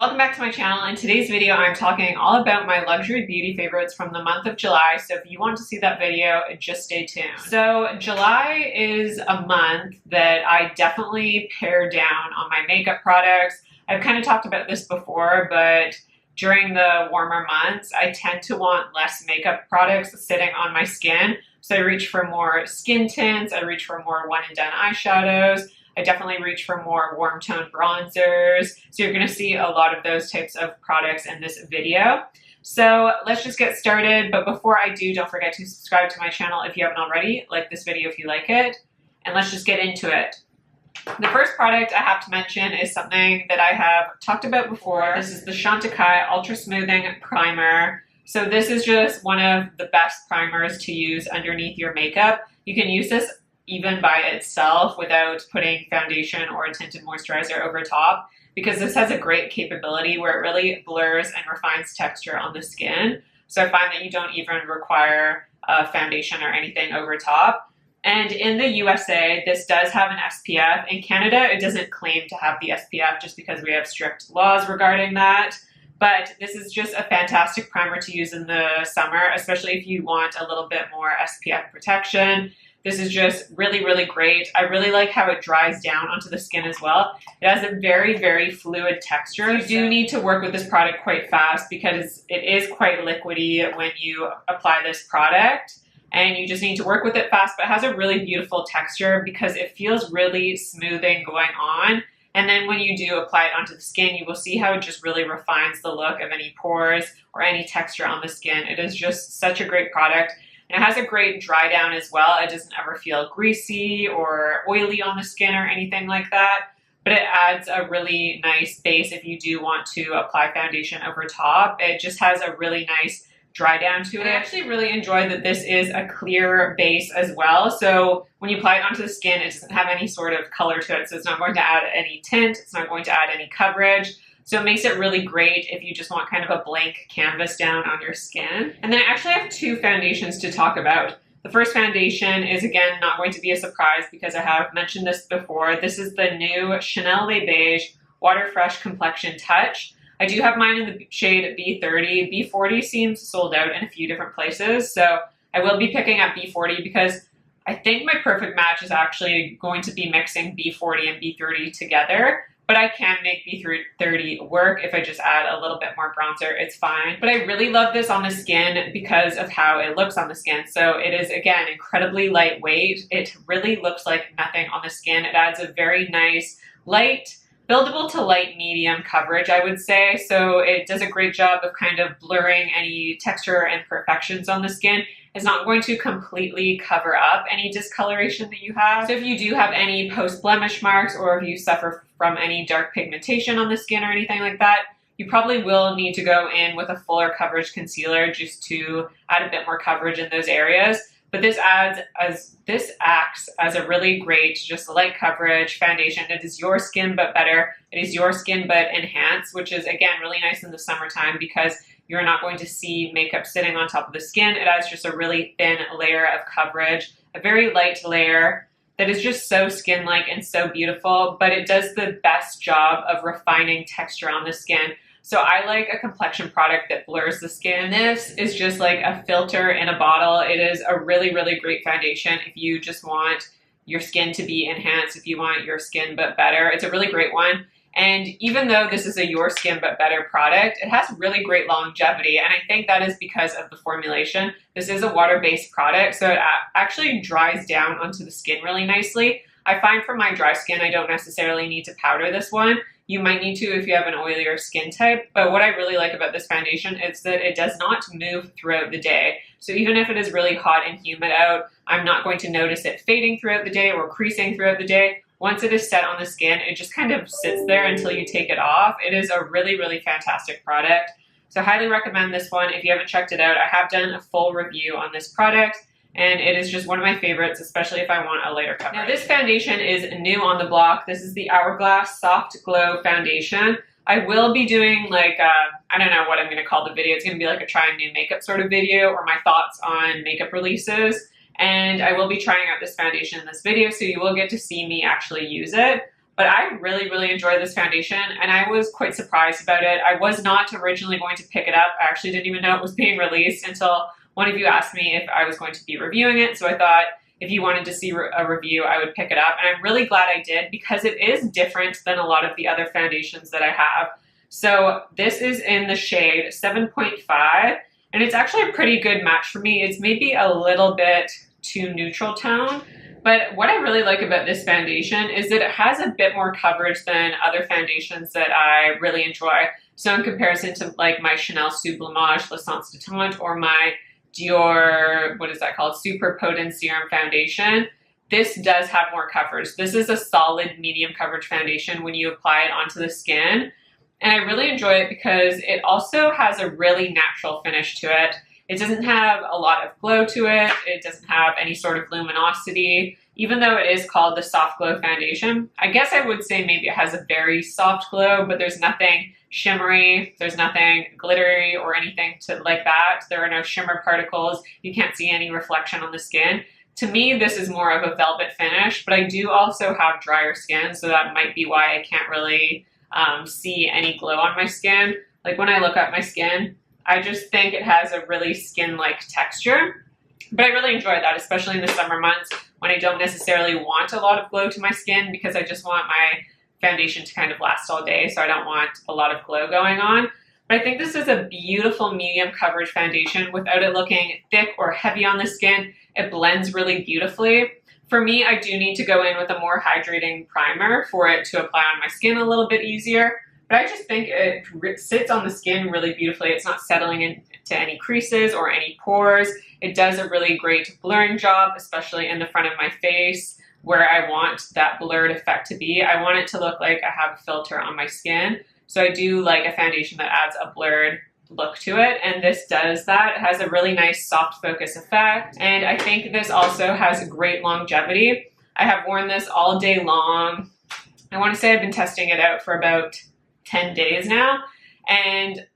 Welcome back to my channel. In today's video, I'm talking all about my luxury beauty favorites from the month of July. So if you want to see that video, just stay tuned. So July is a month that I definitely pare down on my makeup products. I've kind of talked about this before, but during the warmer months, I tend to want less makeup products sitting on my skin. So I reach for more skin tints, I reach for more one and done eyeshadows. I definitely reach for more warm tone bronzers. So you're going to see a lot of those types of products in this video. So let's just get started. But before I do, don't forget to subscribe to my channel if you haven't already. Like this video if you like it. And let's just get into it. The first product I have to mention is something that I have talked about before. This is the Chantecaille Ultra Smoothing Primer. So this is just one of the best primers to use underneath your makeup. You can use this even by itself without putting foundation or a tinted moisturizer over top, because this has a great capability where it really blurs and refines texture on the skin. So I find that you don't even require a foundation or anything over top. And in the USA, this does have an SPF. In Canada, it doesn't claim to have the SPF just because we have strict laws regarding that. But this is just a fantastic primer to use in the summer, especially if you want a little bit more SPF protection. This is just really, really great. I really like how it dries down onto the skin as well. It has a very, very fluid texture. You do need to work with this product quite fast because it is quite liquidy when you apply this product. And you just need to work with it fast, but it has a really beautiful texture because it feels really smoothing going on. And then when you do apply it onto the skin, you will see how it just really refines the look of any pores or any texture on the skin. It is just such a great product. And it has a great dry down as well. It doesn't ever feel greasy or oily on the skin or anything like that. But it adds a really nice base if you do want to apply foundation over top. It just has a really nice dry down to it. I actually really enjoy that this is a clear base as well. So when you apply it onto the skin, it doesn't have any sort of color to it. So it's not going to add any tint. It's not going to add any coverage. So it makes it really great if you just want kind of a blank canvas down on your skin. And then I actually have two foundations to talk about. The first foundation is, again, not going to be a surprise because I have mentioned this before. This is the new Chanel Le Beige Water Fresh Complexion Touch. I do have mine in the shade B30. B40 seems sold out in a few different places. So I will be picking up B40 because I think my perfect match is actually going to be mixing B40 and B30 together. But I can make B30 work if I just add a little bit more bronzer, it's fine. But I really love this on the skin because of how it looks on the skin. So it is, again, incredibly lightweight. It really looks like nothing on the skin. It adds a very nice, light, buildable to light medium coverage, I would say. So it does a great job of kind of blurring any texture imperfections on the skin. It's not going to completely cover up any discoloration that you have. So if you do have any post-blemish marks or if you suffer from any dark pigmentation on the skin or anything like that, you probably will need to go in with a fuller coverage concealer just to add a bit more coverage in those areas. But this acts as a really great, just light coverage foundation. It is your skin but better. It is your skin but enhanced, which is, again, really nice in the summertime because you're not going to see makeup sitting on top of the skin. It adds just a really thin layer of coverage, a very light layer that is just so skin-like and so beautiful, but it does the best job of refining texture on the skin. So I like a complexion product that blurs the skin. This is just like a filter in a bottle. It is a really, really great foundation if you just want your skin to be enhanced, if you want your skin but better. It's a really great one. And even though this is a Your Skin But Better product, it has really great longevity. And I think that is because of the formulation. This is a water-based product, so it actually dries down onto the skin really nicely. I find for my dry skin, I don't necessarily need to powder this one. You might need to if you have an oilier skin type. But what I really like about this foundation is that it does not move throughout the day. So even if it is really hot and humid out, I'm not going to notice it fading throughout the day or creasing throughout the day. Once it is set on the skin, it just kind of sits there until you take it off. It is a really, really fantastic product. So I highly recommend this one. If you haven't checked it out, I have done a full review on this product, and it is just one of my favorites, especially if I want a lighter coverage. Now this foundation is new on the block. This is the Hourglass Soft Glow Foundation. I will be doing like, I don't know what I'm gonna call the video. It's gonna be like a trying new makeup sort of video or my thoughts on makeup releases. And I will be trying out this foundation in this video, so you will get to see me actually use it. but I really enjoy this foundation and I was quite surprised about it. I was not originally going to pick it up. I actually didn't even know it was being released until one of you asked me if I was going to be reviewing it. So I thought if you wanted to see a review, I would pick it up. And I'm really glad I did because it is different than a lot of the other foundations that I have. So this is in the shade 7.5 and it's actually a pretty good match for me. It's maybe a little bit too neutral tone. But what I really like about this foundation is that it has a bit more coverage than other foundations that I really enjoy. So in comparison to like my Chanel Sublimage L'Essence Détente or my Dior, what is that called? Super Potent Serum Foundation, this does have more coverage. This is a solid medium coverage foundation when you apply it onto the skin. And I really enjoy it because it also has a really natural finish to it. It doesn't have a lot of glow to it. It doesn't have any sort of luminosity, even though it is called the Soft Glow Foundation. I guess I would say maybe it has a very soft glow, but there's nothing shimmery, there's nothing glittery or anything like that. There are no shimmer particles. You can't see any reflection on the skin. To me, this is more of a velvet finish, but I do also have drier skin, so that might be why I can't really see any glow on my skin. Like when I look at my skin, I just think it has a really skin-like texture, but I really enjoy that, especially in the summer months when I don't necessarily want a lot of glow to my skin because I just want my foundation to kind of last all day, so I don't want a lot of glow going on. But I think this is a beautiful medium coverage foundation without it looking thick or heavy on the skin. It blends really beautifully. For me, I do need to go in with a more hydrating primer for it to apply on my skin a little bit easier. But I just think it sits on the skin really beautifully. It's not settling into any creases or any pores. It does a really great blurring job, especially in the front of my face where I want that blurred effect to be. I want it to look like I have a filter on my skin. So I do like a foundation that adds a blurred look to it, and this does that. It has a really nice soft focus effect, and I think this also has great longevity. I have worn this all day long. I want to say I've been testing it out for about 10 days now, and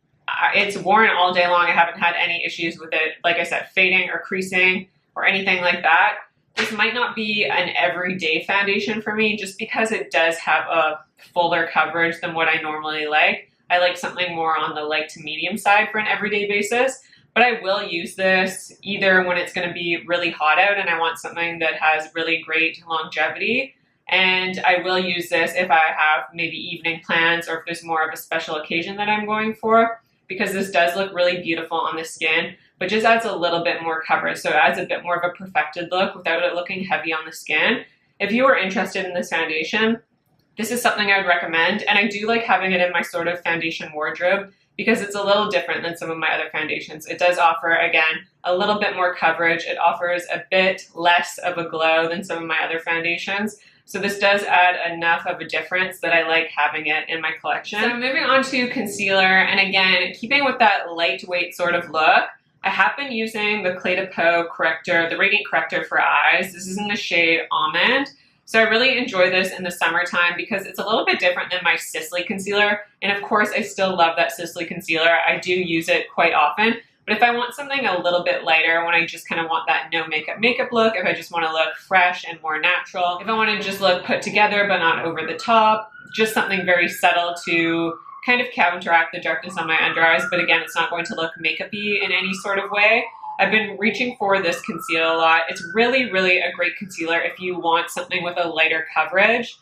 it's worn all day long. I haven't had any issues with it, like I said, fading or creasing or anything like that. This might not be an everyday foundation for me just because it does have a fuller coverage than what I normally like. I like something more on the light to medium side for an everyday basis, but I will use this either when it's going to be really hot out and I want something that has really great longevity, and I will use this if I have maybe evening plans or if there's more of a special occasion that I'm going for, because this does look really beautiful on the skin, but just adds a little bit more coverage. So it adds a bit more of a perfected look without it looking heavy on the skin. If you are interested in this foundation, this is something I would recommend, and I do like having it in my sort of foundation wardrobe because it's a little different than some of my other foundations. It does offer, again, a little bit more coverage. It offers a bit less of a glow than some of my other foundations. So this does add enough of a difference that I like having it in my collection. So moving on to concealer, and again, keeping with that lightweight sort of look, I have been using the Éclat de Peau Corrector, the Radiant Corrector for eyes. This is in the shade Almond. So I really enjoy this in the summertime because it's a little bit different than my Sisley concealer. And of course, I still love that Sisley concealer. I do use it quite often. But if I want something a little bit lighter, when I just kind of want that no makeup look, if I just want to look fresh and more natural, if I want to just look put together but not over the top, just something very subtle to kind of counteract the darkness on my under eyes, but again, it's not going to look makeup-y in any sort of way. I've been reaching for this concealer a lot. It's really a great concealer if you want something with a lighter coverage.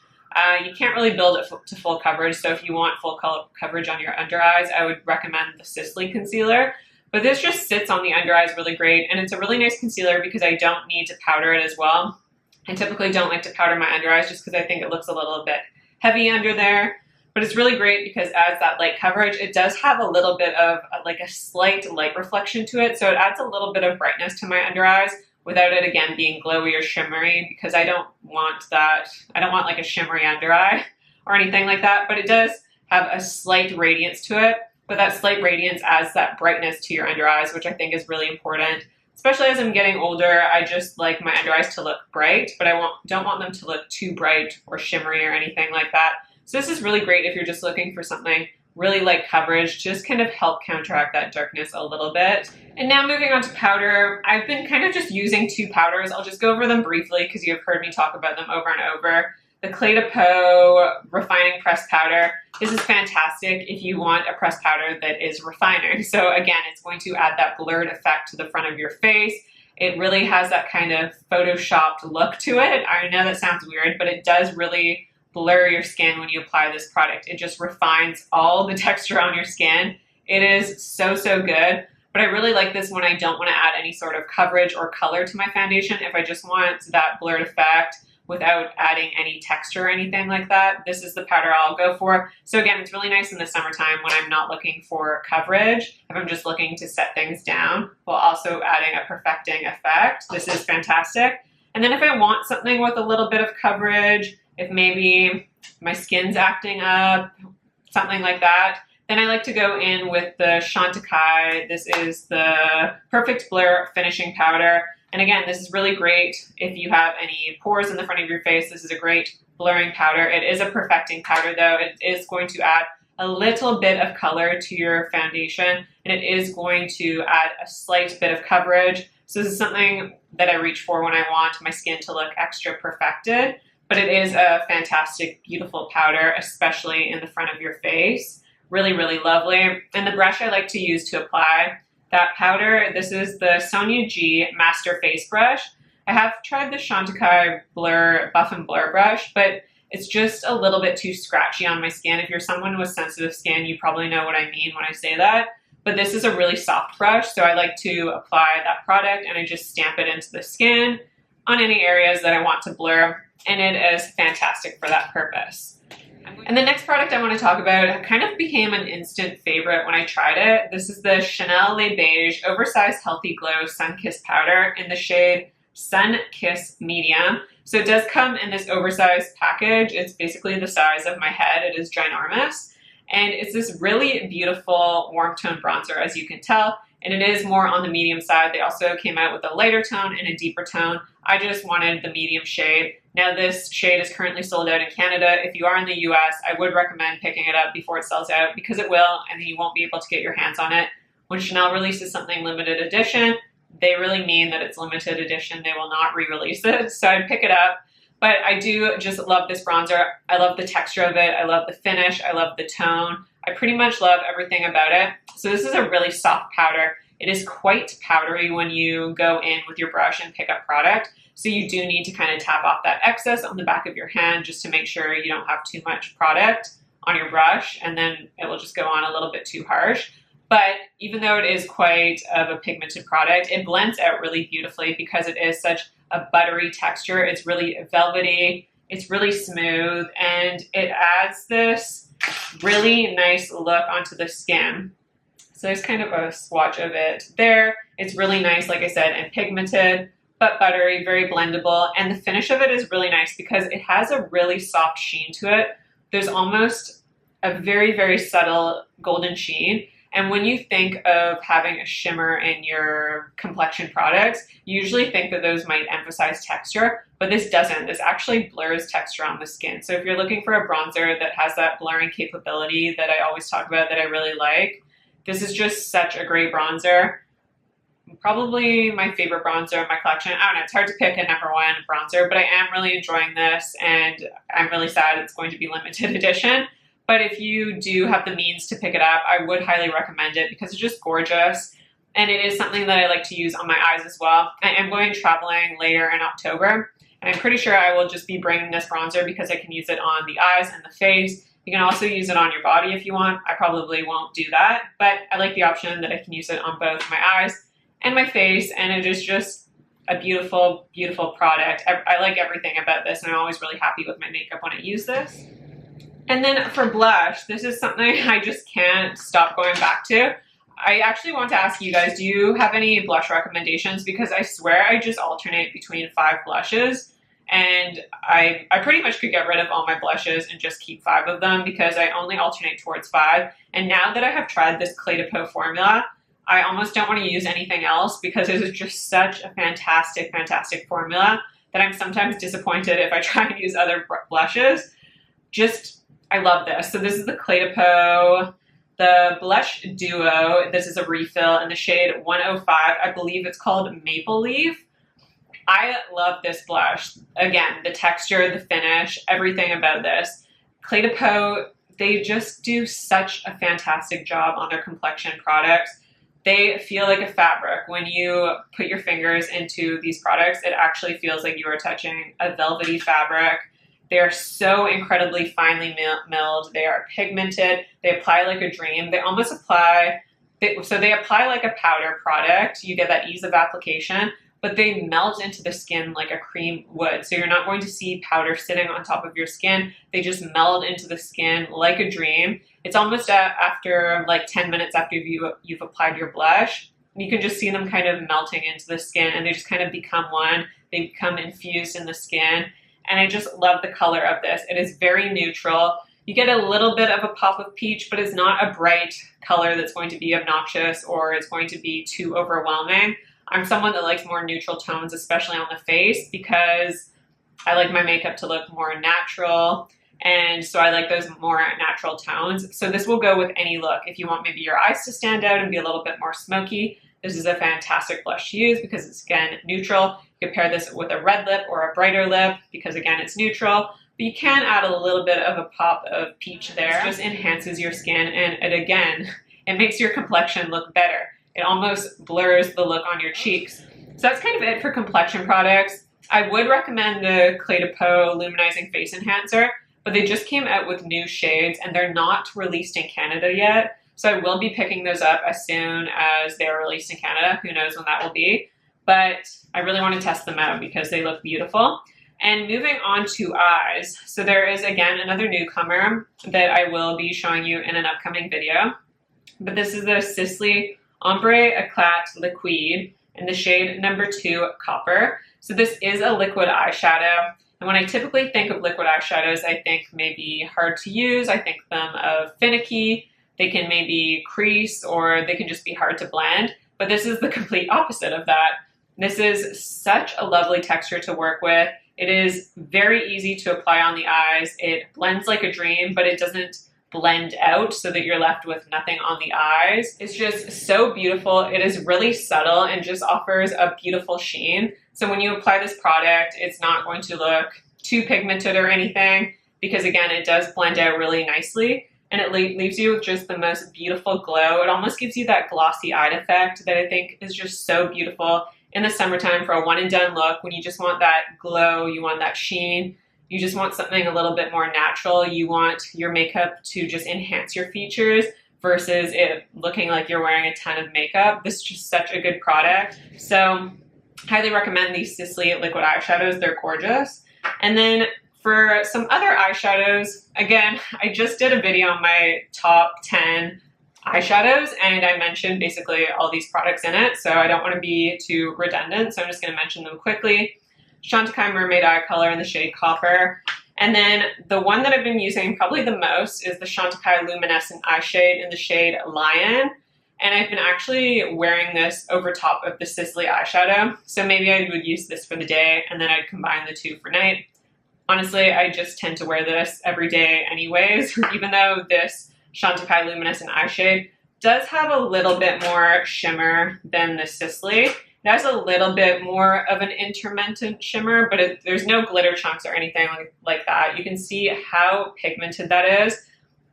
You can't really build it to full coverage, so if you want full coverage on your under eyes, I would recommend the Sisley concealer. But this just sits on the under eyes really great, and it's a really nice concealer because I don't need to powder it as well. I typically don't like to powder my under eyes just because I think it looks a little bit heavy under there. But it's really great because as that light coverage, it does have a little bit of like a slight light reflection to it. So it adds a little bit of brightness to my under eyes without it, again, being glowy or shimmery, because I don't want that. I don't want like a shimmery under eye or anything like that. But it does have a slight radiance to it. But that slight radiance adds that brightness to your under eyes, which I think is really important. Especially as I'm getting older, I just like my under eyes to look bright, but I don't want them to look too bright or shimmery or anything like that. So this is really great if you're just looking for something really light coverage, just kind of help counteract that darkness a little bit. And now moving on to powder, I've been kind of just using two powders. I'll just go over them briefly because you've heard me talk about them over and over. the Éclat Peau Refining Pressed Powder. This is fantastic if you want a pressed powder that is refining. So again, it's going to add that blurred effect to the front of your face. It really has that kind of photoshopped look to it. I know that sounds weird, but it does really blur your skin when you apply this product. It just refines all the texture on your skin. It is so, so good. But I really like this when I don't want to add any sort of coverage or color to my foundation. If I just want that blurred effect without adding any texture or anything like that, this is the powder I'll go for. So again, it's really nice in the summertime when I'm not looking for coverage, if I'm just looking to set things down while also adding a perfecting effect. This is fantastic. And then if I want something with a little bit of coverage, if maybe my skin's acting up, something like that, then I like to go in with the Chantecaille. This is the Perfect Blur Finishing Powder. And again, this is really great if you have any pores in the front of your face. This is a great blurring powder. It is a perfecting powder though. It is going to add a little bit of color to your foundation, and it is going to add a slight bit of coverage. So this is something that I reach for when I want my skin to look extra perfected. But it is a fantastic, beautiful powder, especially in the front of your face. Really, really lovely. And the brush I like to use to apply that powder, this is the Sonia G Master Face Brush. I have tried the Chantecaille Buff and Blur brush, but it's just a little bit too scratchy on my skin. If you're someone with sensitive skin, you probably know what I mean when I say that. But this is a really soft brush, so I like to apply that product and I just stamp it into the skin on any areas that I want to blur, and it is fantastic for that purpose. And the next product I want to talk about kind of became an instant favorite when I tried it. This is the Chanel Le Beige Oversize Healthy Glow Sun Kiss Powder in the shade Sun Kiss Medium. So it does come in this oversized package. It's basically the size of my head. It is ginormous. And it's this really beautiful warm tone bronzer, as you can tell. And it is more on the medium side. They also came out with a lighter tone and a deeper tone. I just wanted the medium shade. Now this shade is currently sold out in Canada. If you are in the US, I would recommend picking it up before it sells out, because it will, and then you won't be able to get your hands on it. When Chanel releases something limited edition, they really mean that it's limited edition. They will not re-release it, so I'd pick it up. But I do just love this bronzer. I love the texture of it. I love the finish. I love the tone. I pretty much love everything about it. So this is a really soft powder. It is quite powdery when you go in with your brush and pick up product. So you do need to kind of tap off that excess on the back of your hand just to make sure you don't have too much product on your brush, and then it will just go on a little bit too harsh. But even though it is quite of a pigmented product, it blends out really beautifully because it is such a buttery texture. It's really velvety, it's really smooth, and it adds this really nice look onto the skin. So there's kind of a swatch of it there. It's really nice, like I said, and pigmented, but buttery, very blendable. And the finish of it is really nice because it has a really soft sheen to it. There's almost a very, very subtle golden sheen. And when you think of having a shimmer in your complexion products, you usually think that those might emphasize texture, but this doesn't. This actually blurs texture on the skin. So if you're looking for a bronzer that has that blurring capability that I always talk about that I really like, this is just such a great bronzer. Probably my favorite bronzer in my collection. I don't know, it's hard to pick a number one bronzer, but I am really enjoying this, and I'm really sad it's going to be limited edition. But if you do have the means to pick it up, I would highly recommend it because it's just gorgeous. And it is something that I like to use on my eyes as well. I am going traveling later in October, and I'm pretty sure I will just be bringing this bronzer because I can use it on the eyes and the face. You can also use it on your body if you want. I probably won't do that, but I like the option that I can use it on both my eyes and my face, and it is just a beautiful, beautiful product. I like everything about this, and I'm always really happy with my makeup when I use this. And then for blush, this is something I just can't stop going back to. I actually want to ask you guys, do you have any blush recommendations? Because I swear I just alternate between 5 blushes, and I pretty much could get rid of all my blushes and just keep 5 of them because I only alternate towards 5. And now that I have tried this Éclat Peau formula, I almost don't want to use anything else because it is just such a fantastic, fantastic formula that I'm sometimes disappointed if I try and use other blushes. I love this. So this is the Éclat Peau, the Blush Duo. This is a refill in the shade 105. I believe it's called Maple Leaf. I love this blush. Again, the texture, the finish, everything about this. Clé de Peau, they just do such a fantastic job on their complexion products. They feel like a fabric. When you put your fingers into these products, it actually feels like you are touching a velvety fabric. They are so incredibly finely milled. They are pigmented. They apply like a dream. They almost apply, so they apply like a powder product. You get that ease of application, but they melt into the skin like a cream would. So you're not going to see powder sitting on top of your skin. They just meld into the skin like a dream. It's almost after like 10 minutes after you've applied your blush. You can just see them kind of melting into the skin, and they just kind of become one. They become infused in the skin. And I just love the color of this. It is very neutral. You get a little bit of a pop of peach, but it's not a bright color that's going to be obnoxious or it's going to be too overwhelming. I'm someone that likes more neutral tones, especially on the face, because I like my makeup to look more natural. And so I like those more natural tones. So this will go with any look. If you want maybe your eyes to stand out and be a little bit more smoky, this is a fantastic blush to use because it's, again, neutral. You can pair this with a red lip or a brighter lip because, again, it's neutral. But you can add a little bit of a pop of peach there. It just enhances your skin, and again, it makes your complexion look better. It almost blurs the look on your cheeks. So that's kind of it for complexion products. I would recommend the Clé de Peau Luminizing Face Enhancer, but they just came out with new shades and they're not released in Canada yet. So I will be picking those up as soon as they're released in Canada. Who knows when that will be. But I really want to test them out because they look beautiful. And moving on to eyes. So there is, again, another newcomer that I will be showing you in an upcoming video. But this is the Sisley Ombre Éclat Liquide in the shade number 2 Copper. So this is a liquid eyeshadow. And when I typically think of liquid eyeshadows, I think maybe hard to use. I think them of finicky. They can maybe crease or they can just be hard to blend. But this is the complete opposite of that. This is such a lovely texture to work with. It is very easy to apply on the eyes. It blends like a dream, but it doesn't blend out so that you're left with nothing on the eyes. It's just so beautiful. It is really subtle and just offers a beautiful sheen. So when you apply this product, it's not going to look too pigmented or anything because, again, it does blend out really nicely and it leaves you with just the most beautiful glow. It almost gives you that glossy eye effect that I think is just so beautiful in the summertime for a one and done look. When you just want that glow, you want that sheen, you just want something a little bit more natural. You want your makeup to just enhance your features versus it looking like you're wearing a ton of makeup. This is just such a good product. So highly recommend these Sisley liquid eyeshadows. They're gorgeous. And then for some other eyeshadows, again, I just did a video on my top 10 eyeshadows and I mentioned basically all these products in it, so I don't want to be too redundant, so I'm just going to mention them quickly. Chantecaille Mermaid eye color in the shade Copper. And then the one that I've been using probably the most is the Chantecaille Luminescent eye shade in the shade Lion. And I've been actually wearing this over top of the Sisley eyeshadow. So maybe I would use this for the day and then I'd combine the two for night. Honestly, I just tend to wear this every day anyways, even though this Chantecaille Luminescent eye shade does have a little bit more shimmer than the Sisley. It has a little bit more of an intermittent shimmer, but there's no glitter chunks or anything like that. You can see how pigmented that is.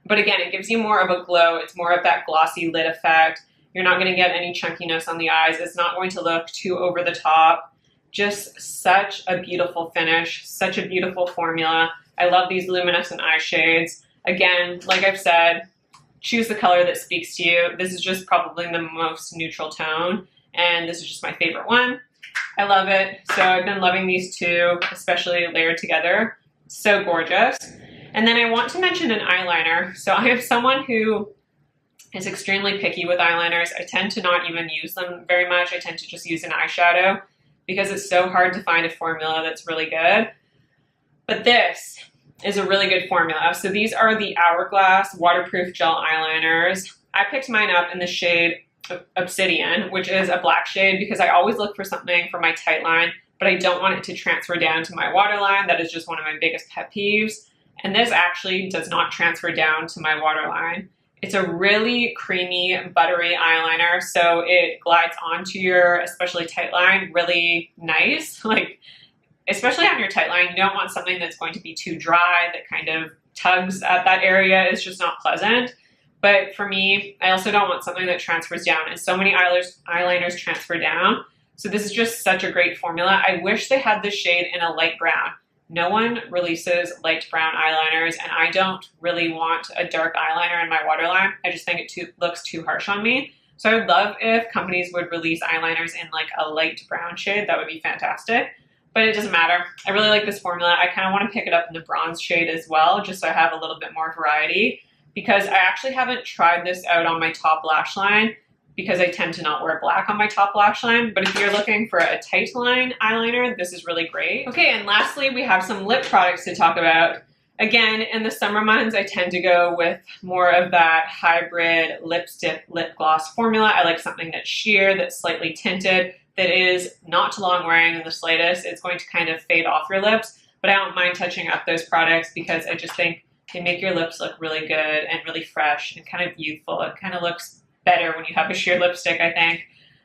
But again, it gives you more of a glow. It's more of that glossy lid effect. You're not going to get any chunkiness on the eyes. It's not going to look too over the top. Just such a beautiful finish, such a beautiful formula. I love these luminescent eye shades. Again, like I've said, choose the color that speaks to you. This is just probably the most neutral tone, and this is just my favorite one. I love it. So I've been loving these two, especially layered together. So gorgeous. And then I want to mention an eyeliner. So I am someone who is extremely picky with eyeliners. I tend to not even use them very much. I tend to just use an eyeshadow because it's so hard to find a formula that's really good. But this is a really good formula. So these are the Hourglass waterproof gel eyeliners. I picked mine up in the shade Obsidian, which is a black shade because I always look for something for my tight line, but I don't want it to transfer down to my waterline. That is just one of my biggest pet peeves. And this actually does not transfer down to my waterline. It's a really creamy, buttery eyeliner, so it glides onto your especially tight line really nice. Like, especially on your tight line, you don't want something that's going to be too dry, that kind of tugs at that area. It's just not pleasant. But for me, I also don't want something that transfers down, and so many eyeliners transfer down. So this is just such a great formula. I wish they had this shade in a light brown. No one releases light brown eyeliners, and I don't really want a dark eyeliner in my waterline. I just think it looks too harsh on me. So I would love if companies would release eyeliners in like a light brown shade. That would be fantastic. But it doesn't matter. I really like this formula. I kind of want to pick it up in the bronze shade as well, just so I have a little bit more variety, because I actually haven't tried this out on my top lash line because I tend to not wear black on my top lash line. But if you're looking for a tight line eyeliner, this is really great. Okay, and lastly, we have some lip products to talk about. Again, in the summer months, I tend to go with more of that hybrid lipstick lip gloss formula. I like something that's sheer, that's slightly tinted, that is not too long wearing in the slightest. It's going to kind of fade off your lips, but I don't mind touching up those products because I just think they make your lips look really good and really fresh and kind of youthful. It kind of looks better when you have a sheer lipstick, I think.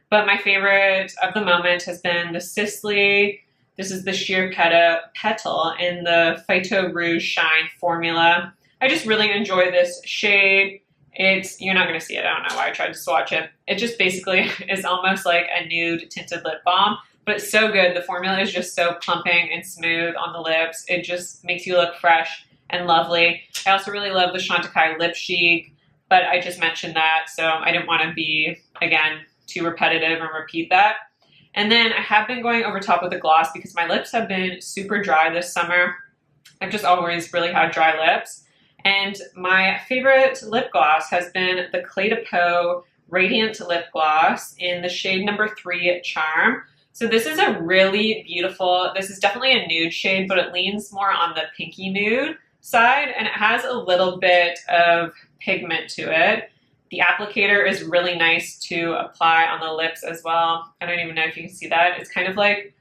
But my favorite of the moment has been the Sisley. This is the sheer petal in the Phyto-Rouge Shine formula. I just really enjoy this shade. You're not going to see it. I don't know why I tried to swatch it. It just basically is almost like a nude tinted lip balm, but it's so good. The formula is just so plumping and smooth on the lips. It just makes you look fresh and lovely. I also really love the Chantecaille Lip Chic, but I just mentioned that, so I didn't want to be, again, too repetitive and repeat that. And then I have been going over top with a gloss because my lips have been super dry this summer. I've just always really had dry lips. And my favorite lip gloss has been the Peau Radiant Lip Gloss in the shade number 3 Charm. So this is a really beautiful, this is definitely a nude shade, but it leans more on the pinky nude side, and it has a little bit of pigment to it. The applicator is really nice to apply on the lips as well. I don't even know if you can see that. It's kind of like,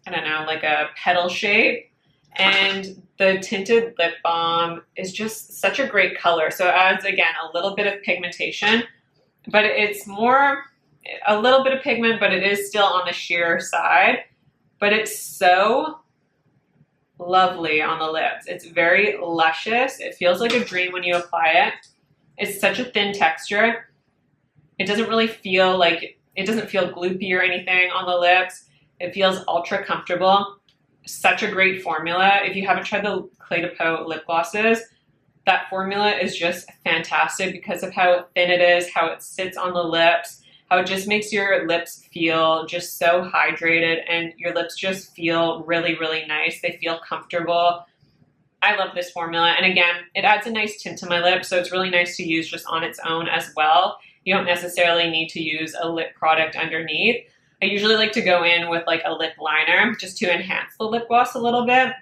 I don't know, like a petal shape. And the tinted lip balm is just such a great color. So it adds, again, a little bit of pigmentation, but it's more, a little bit of pigment, but it is still on the sheer side. But it's so lovely on the lips. It's very luscious. It feels like a dream when you apply it. It's such a thin texture. It doesn't really feel like, it doesn't feel gloopy or anything on the lips. It feels ultra comfortable. Such a great formula. If you haven't tried the Peau lip glosses, that formula is just fantastic because of how thin it is, how it sits on the lips, how it just makes your lips feel just so hydrated, and your lips just feel really, really nice. They feel comfortable. I love this formula. And again, it adds a nice tint to my lips, so it's really nice to use just on its own as well. You don't necessarily need to use a lip product underneath. I usually like to go in with like a lip liner just to enhance the lip gloss a little bit,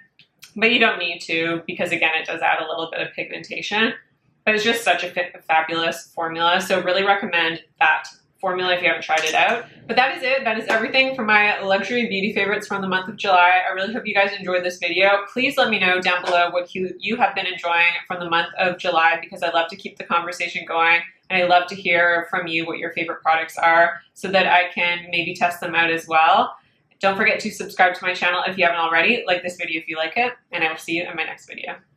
but you don't need to because, again, it does add a little bit of pigmentation. But it's just such a fabulous formula, so really recommend that formula if you haven't tried it out. But that is it. That is everything for my luxury beauty favorites from the month of July. I really hope you guys enjoyed this video. Please let me know down below what you have been enjoying from the month of July, because I love to keep the conversation going, and I love to hear from you what your favorite products are so that I can maybe test them out as well. Don't forget to subscribe to my channel if you haven't already. Like this video if you like it, and I will see you in my next video.